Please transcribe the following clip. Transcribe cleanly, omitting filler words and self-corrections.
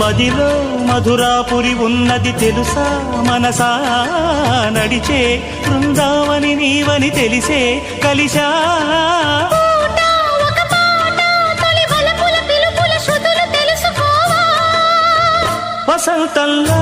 మదిలో మధురాపురి ఉన్నది తెలుసా మనసా నడిచే బృందావని నీవని తెలిసే కలిశా వసంతంలో